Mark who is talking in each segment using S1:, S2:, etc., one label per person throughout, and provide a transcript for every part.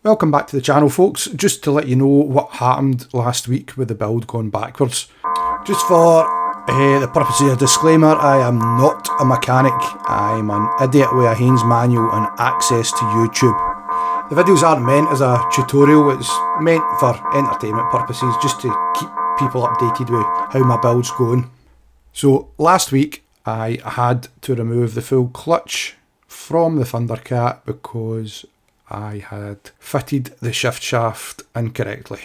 S1: Welcome back to the channel, folks. Just to let you know what happened last week with the build going backwards. Just for the purposes of disclaimer, I am not a mechanic. I'm an idiot with a Haynes manual and access to YouTube. The videos aren't meant as a tutorial, it's meant for entertainment purposes, just to keep people updated with how my build's going. So last week I had to remove the full clutch from the Thundercat because I had fitted the shift shaft incorrectly.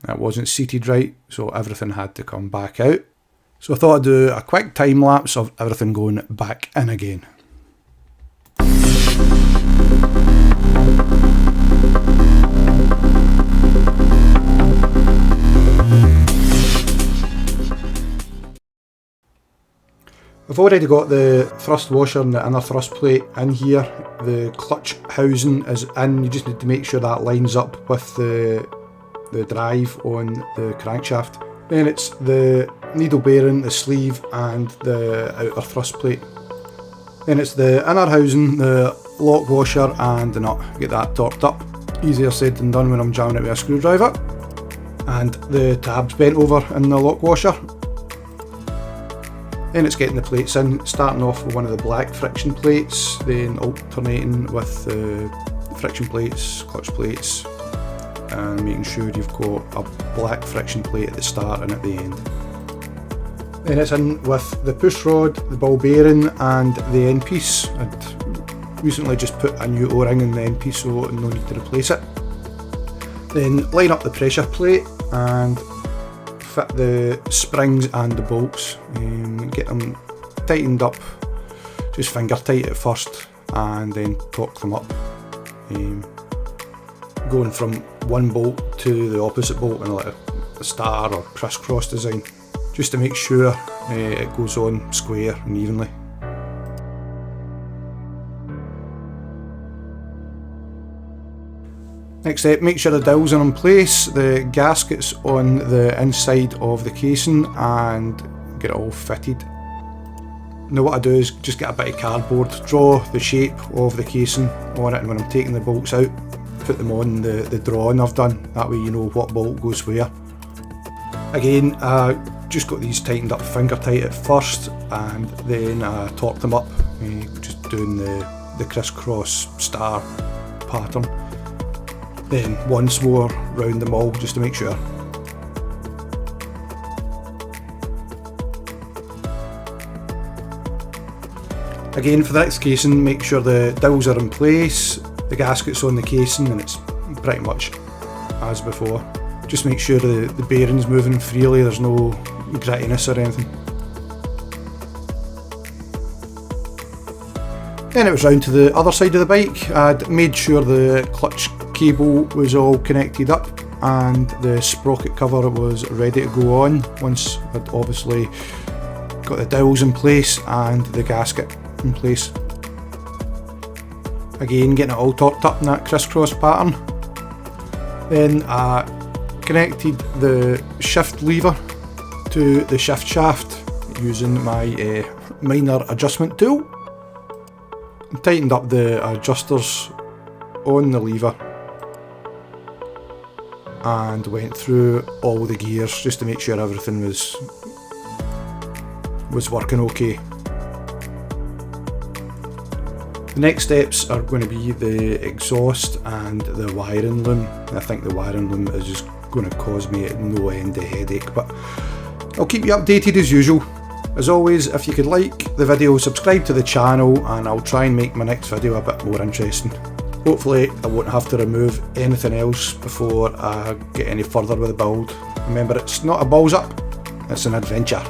S1: It wasn't seated right, so everything had to come back out. So I thought I'd do a quick time lapse of everything going back in again. I've already got the thrust washer and the inner thrust plate in here. The clutch housing is in. You just need to make sure that lines up with the drive on the crankshaft. Then it's the needle bearing, the sleeve and the outer thrust plate. Then it's the inner housing, the lock washer and the nut. Get that torqued up. Easier said than done when I'm jamming it with a screwdriver. And the tabs bent over in the lock washer. Then it's getting the plates in, starting off with one of the black friction plates, then alternating with the friction plates, clutch plates, and making sure you've got a black friction plate at the start and at the end. Then it's in with the push rod, the ball bearing and the end piece. I'd recently just put a new O-ring in the end piece, so no need to replace it. Then line up the pressure plate and fit the springs and the bolts, get them tightened up, just finger tight at first and then torque them up, going from one bolt to the opposite bolt in like a star or crisscross design, just to make sure it goes on square and evenly. Next step, make sure the dowels are in place, the gaskets on the inside of the casing and get it all fitted. Now what I do is just get a bit of cardboard, draw the shape of the casing on it, and when I'm taking the bolts out, put them on the drawing I've done. That way you know what bolt goes where. Again, just got these tightened up finger tight at first and then torqued them up, just doing the crisscross star pattern. Then once more round them all just to make sure. Again, for the next casing, make sure the dowels are in place, the gasket's on the casing, and it's pretty much as before. Just make sure the bearing's moving freely, there's no grittiness or anything. Then it was round to the other side of the bike. I'd made sure the clutch cable was all connected up and the sprocket cover was ready to go on once I'd obviously got the dowels in place and the gasket in place. Again, getting it all torqued up in that crisscross pattern. Then I connected the shift lever to the shift shaft using my minor adjustment tool. Tightened up the adjusters on the lever and went through all the gears just to make sure everything was working okay. The next steps are going to be the exhaust and the wiring loom. I think the wiring loom is just going to cause me no end of headache, but I'll keep you updated as usual. As always, if you could like the video, subscribe to the channel and I'll try and make my next video a bit more interesting. Hopefully I won't have to remove anything else before I get any further with the build. Remember, it's not a balls up, it's an adventure.